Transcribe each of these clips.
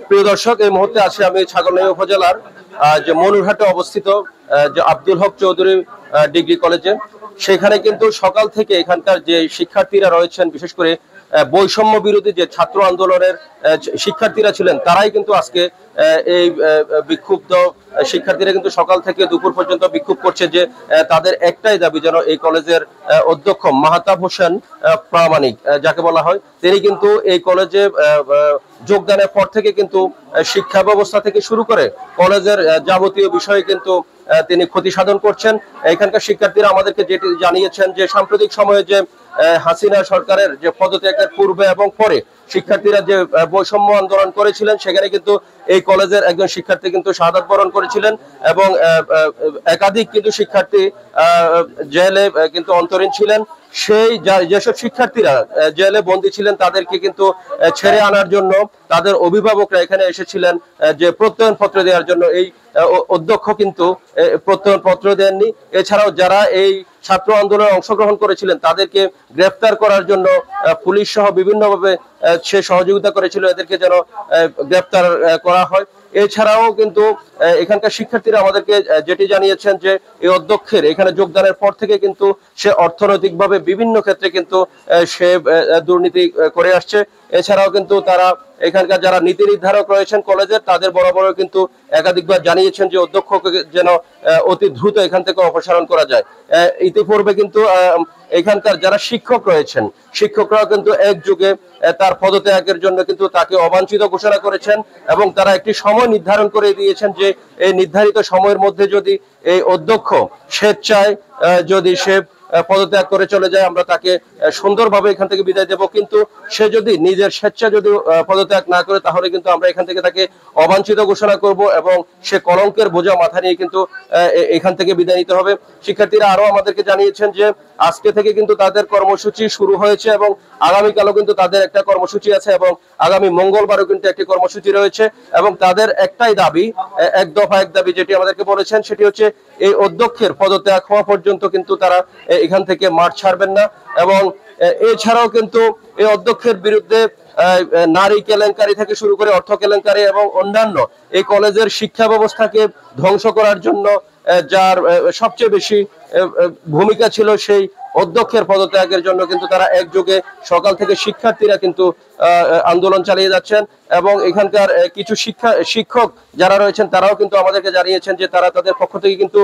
প্রিয় দর্শক, এই মুহূর্তে আছি আমি ছাগলনাইয়া উপজেলার যে মনুরহাটে অবস্থিত যে আব্দুল হক চৌধুরী ডিগ্রি কলেজে। সেখানে কিন্তু সকাল থেকে এখানকার যে শিক্ষার্থীরা রয়েছেন, বিশেষ করে বৈষম্য বিরোধী যে ছাত্র আন্দোলনের শিক্ষার্থীরা ছিলেন, তারাই কিন্তু আজকে এই বিক্ষুব্ধ শিক্ষার্থীরা কিন্তু সকাল থেকে দুপুর পর্যন্ত বিক্ষোভ করছে যে তাদের একটাই দাবি, যেন এই কলেজের অধ্যক্ষ মাহতাব হোসেন প্রামাণিক যাকে বলা হয়, তিনি কিন্তু এই কলেজে যোগদানের পর থেকে কিন্তু শিক্ষা ব্যবস্থা থেকে শুরু করে কলেজের যাবতীয় বিষয়ে কিন্তু তিনি ক্ষতি সাধন করছেন। এখানকার শিক্ষার্থীরা আমাদেরকে যেটি জানিয়েছেন যে সাম্প্রতিক সময়ে যে হাসিনা সরকারের যে পদত্যাগের পূর্বে এবং পরে শিক্ষার্থীরা যে বৈষম্য আন্দোলন করেছিলেন, সেখানে কিন্তু এই কলেজের একজন শিক্ষার্থী কিন্তু শাহাদাত বরণ করেছিলেন এবং একাধিক কিন্তু শিক্ষার্থী জেলে কিন্তু অন্তরীণ ছিলেন। সেই যেসব শিক্ষার্থীরা জেলে বন্দী ছিলেন, তাদেরকে কিন্তু ছেড়ে আনার জন্য তাদের অভিভাবকরা এখানে এসেছিলেন যে প্রত্যয়ন পত্র দেওয়ার জন্য। এই অধ্যক্ষ কিন্তু প্রত্যয়ন পত্র দেননি। এছাড়াও যারা এই ছাত্র আন্দোলনে অংশগ্রহণ করেছিলেন, তাদেরকে গ্রেফতার করার জন্য পুলিশ সহ বিভিন্নভাবে সে সহযোগিতা করেছিল এদেরকে যেন গ্রেফতার করা হয়। এছাড়াও কিন্তু এখানকার শিক্ষার্থীরা আমাদেরকে যেটি জানিয়েছেন যে এই অধ্যক্ষের এখানে যোগদানের পর থেকে কিন্তু সে অর্থনৈতিকভাবে বিভিন্ন ক্ষেত্রে কিন্তু সে দুর্নীতি করে আসছে। এছাড়াও কিন্তু তারা এখানকার যারা নীতি নির্ধারক রয়েছেন কলেজের, তাদের বরাবর কিন্তু একাধিকবার জানিয়েছেন যে অধ্যক্ষকে যেন অতি দ্রুত এখান থেকে অপসারণ করা যায়। ইতিপূর্বে কিন্তু এখানকার যারা শিক্ষক রয়েছেন, শিক্ষকরাও কিন্তু একযোগে তার পদত্যাগের জন্য কিন্তু তাকে অবাঞ্ছিত ঘোষণা করেছেন এবং তারা একটি সময় নির্ধারণ করে দিয়েছেন যে এই নির্ধারিত সময়ের মধ্যে যদি এই অধ্যক্ষ স্বেচ্ছায় যদি সে পদত্যাগ করে চলে যায়, আমরা তাকে সুন্দরভাবে এখান থেকে বিদায় দেব। কিন্তু সে যদি নিজের স্বেচ্ছা যদি পদত্যাগ না করে, তাহলে কিন্তু আমরা এখান থেকে তাকে অবাঞ্ছিত ঘোষণা করব এবং সে কলঙ্কের বোঝা মাথা নিয়ে কিন্তু এখান থেকে বিদায় নিতে হবে। শিক্ষার্থীরা আরো আমাদেরকে জানিয়েছেন যে আজকে থেকে কিন্তু তাদের কর্মসূচি শুরু হয়েছে এবং আগামীকালও কিন্তু তাদের একটা কর্মসূচি আছে এবং আগামী মঙ্গলবারও কিন্তু একটি কর্মসূচি রয়েছে এবং তাদের একটাই দাবি, এক দফা এক দাবি যেটি আমাদেরকে বলেছেন, সেটি হচ্ছে এই অধ্যক্ষের পদত্যাগ হওয়া পর্যন্ত কিন্তু তারা এখান থেকে মাঠ ছাড়বেন না। এবং এছাড়াও কিন্তু এই অধ্যক্ষের বিরুদ্ধে নারী কেলেঙ্কারি থেকে শুরু করে অর্থ কেলেঙ্কারি এবং অন্যান্য এই কলেজের শিক্ষা ব্যবস্থাকে ধ্বংস করার জন্য যার সবচেয়ে বেশি ভূমিকা ছিল, সেই অধ্যক্ষের পদত্যাগের জন্য কিন্তু তারা একযোগে সকাল থেকে শিক্ষার্থীরা কিন্তু আন্দোলন চালিয়ে যাচ্ছেন। এবং এখানকার কিছু শিক্ষক যারা রয়েছেন, তারাও কিন্তু আমাদেরকে জানিয়েছেন যে তারা তাদের পক্ষ থেকে কিন্তু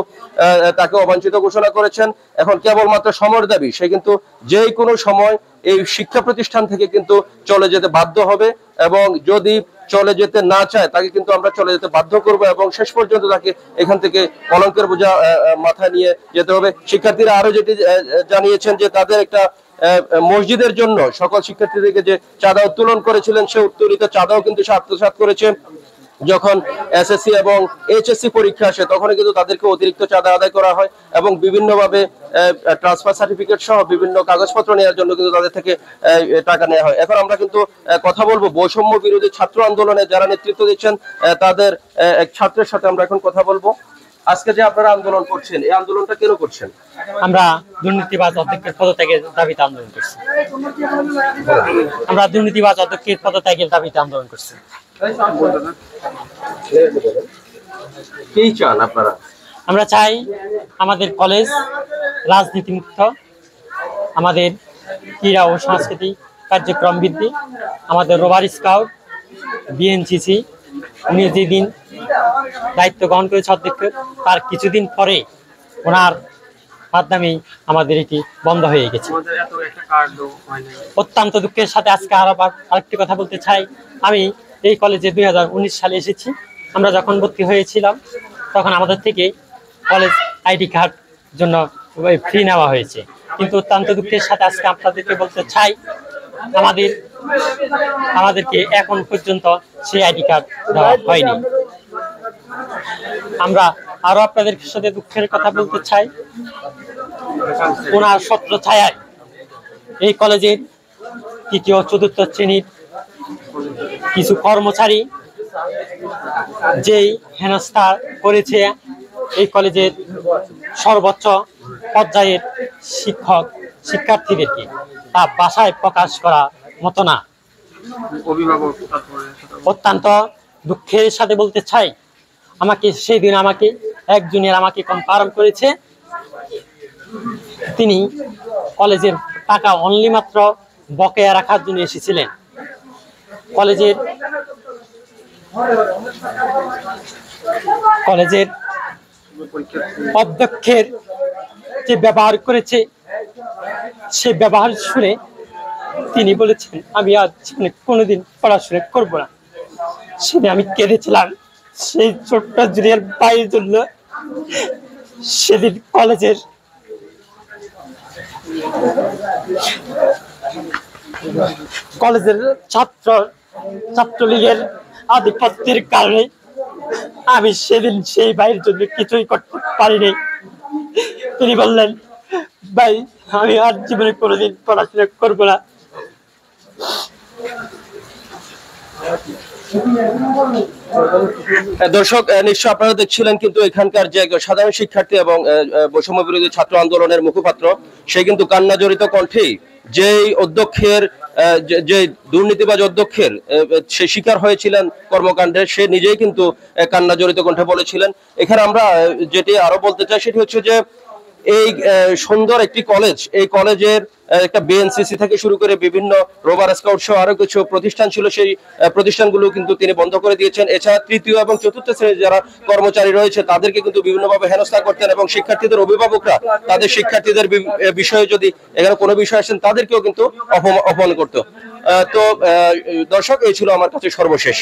তাকে অবাঞ্ছিত ঘোষণা করেছেন। এখন কেবলমাত্র সময়ের দাবি, সে কিন্তু যে কোনো সময় এই শিক্ষা প্রতিষ্ঠান থেকে কিন্তু চলে যেতে বাধ্য হবে এবং যদি চলে যেতে না চায়, তাকে কিন্তু আমরা চলে যেতে বাধ্য করব এবং শেষ পর্যন্ত তাকে এখান থেকে কলঙ্কের বোঝা মাথায় নিয়ে যেতে হবে। শিক্ষার্থীরা আরো যেটি জানিয়েছেন যে তাদের একটা মসজিদের জন্য সকল শিক্ষার্থীদেরকে যে চাঁদা উত্তোলন করেছিলেন, সে উত্তোলিত চাঁদাও কিন্তু সে আত্মসাৎ করেছে। যখন এসএসসি এবং এইচএসসি পরীক্ষা আসে, তখন কিন্তু তাদেরকে অতিরিক্ত চাঁদা আদায় করা হয় এবং বিভিন্নভাবে ট্রান্সফার সার্টিফিকেট সহ বিভিন্ন কাগজপত্র নেওয়ার জন্য কিন্তু তাদের থেকে টাকা নেওয়া হয়। এখন আমরা কিন্তু কথা বলবো বৈষম্য বিরোধী ছাত্র আন্দোলনে যারা নেতৃত্ব দিচ্ছেন তাদের এক ছাত্রের সাথে আমরা এখন কথা বলবো। আজকে যে আপনারা আন্দোলন করছেন, এই আন্দোলনটা কেন করছেন? আমরা দুর্নীতিবাজ অধ্যক্ষের পদত্যাগের দাবিতে আন্দোলন করছি। আমরা দুর্নীতিবাজ অধ্যক্ষের পদত্যাগের দাবিতে আন্দোলন করছি। কি চান আপনারা? আমরা চাই আমাদের কলেজ রাজনীতিমুক্ত, আমাদের ক্রীড়া ও সাংস্কৃতিক কার্যক্রম বৃদ্ধি, আমাদের রোভার স্কাউট, বিএনসিসি উনি যেদিন দায়িত্ব গ্রহণ করেছে অধ্যক্ষের, তার কিছুদিন পরে ওনার মাধ্যমেই আমাদের এটি বন্ধ হয়ে গেছে। অত্যন্ত দুঃখের সাথে আজকে আরেকটি কথা বলতে চাই। আমি এই কলেজে 2019 সালে এসেছি। আমরা যখন ভর্তি হয়েছিলাম তখন আমাদের থেকে কলেজ আইডি কার্ড জন্য ফ্রি নেওয়া হয়েছে, কিন্তু অত্যন্ত দুঃখের সাথে আজকে আপনাদেরকে বলতে চাই আমাদেরকে এখন পর্যন্ত সেই আইডি কার্ড দেওয়া হয়নি। আমরা আরো আপনাদের সাথে দুঃখের কথা বলতে চাই, ওনার ছত্র ছায়ায় এই কলেজের তৃতীয় চতুর্থ শ্রেণীর কিছু কর্মচারী যেই হেনস্থা করেছে এই কলেজের সর্বোচ্চ পর্যায়ের শিক্ষার্থীদেরকে, তা ভাষায় প্রকাশ করা মতো না। অভিভাবক অত্যন্ত দুঃখের সাথে বলতে চাই, আমাকে সেই দিন আমাকে এক জুনিয়র আমাকে কনফার্ম করেছে তিনি কলেজের টাকা অনলি মাত্র বকেয়া রাখার জন্য এসেছিলেন। কলেজের অধ্যক্ষের যে ব্যবহার করেছে সে ব্যবহার শুনে তিনি বলেছেন আমি আজ জীবনে কোনোদিন পড়াশোনা করবো না। সেদিন আমি কেঁদেছিলাম সেই ছোট্ট জুনিয়র ভাইয়ের জন্য। সেদিন কলেজের ছাত্রলীগের আধিপত্যের কারণে আমি সেদিন সেই ভাইয়ের জন্য কিছুই করতে পারিনি। তিনি বললেন ভাই আমি আর জীবনে কোনোদিন পড়াশোনা করবো না। দর্শক নিশ্চয় আপনারা দেখছিলেন কিন্তু এখানকার যে সাধারণ শিক্ষার্থী এবং বৈষম্য বিরোধী ছাত্র আন্দোলনের মুখপাত্র সে কিন্তু কান্না জড়িত কণ্ঠেই যেই অধ্যক্ষের যে দুর্নীতিবাজ অধ্যক্ষের সে শিকার হয়েছিলেন কর্মকাণ্ডের, সে নিজেই কিন্তু কান্না জড়িত কণ্ঠে বলেছিলেন। এখানে আমরা যেটি আরো বলতে চাই সেটি হচ্ছে যে এই সুন্দর একটি কলেজ, এই কলেজের একটা বিএনসিসি থেকে শুরু করে বিভিন্ন রোভার স্কাউট সহ আরো কিছু প্রতিষ্ঠান ছিল, সেই প্রতিষ্ঠানগুলো কিন্তু তিনি বন্ধ করে দিয়েছেন। এছাড়া তৃতীয় এবং চতুর্থ শ্রেণীর যারা কর্মচারী রয়েছে তাদেরকে কিন্তু বিভিন্নভাবে হেনস্থা করতেন এবং শিক্ষার্থীদের অভিভাবকরা তাদের শিক্ষার্থীদের বিষয়ে যদি এখানে কোনো বিষয় আসেন তাদেরকেও কিন্তু অপমান করতো। তো দর্শক এই ছিল আমার কাছে সর্বশেষ।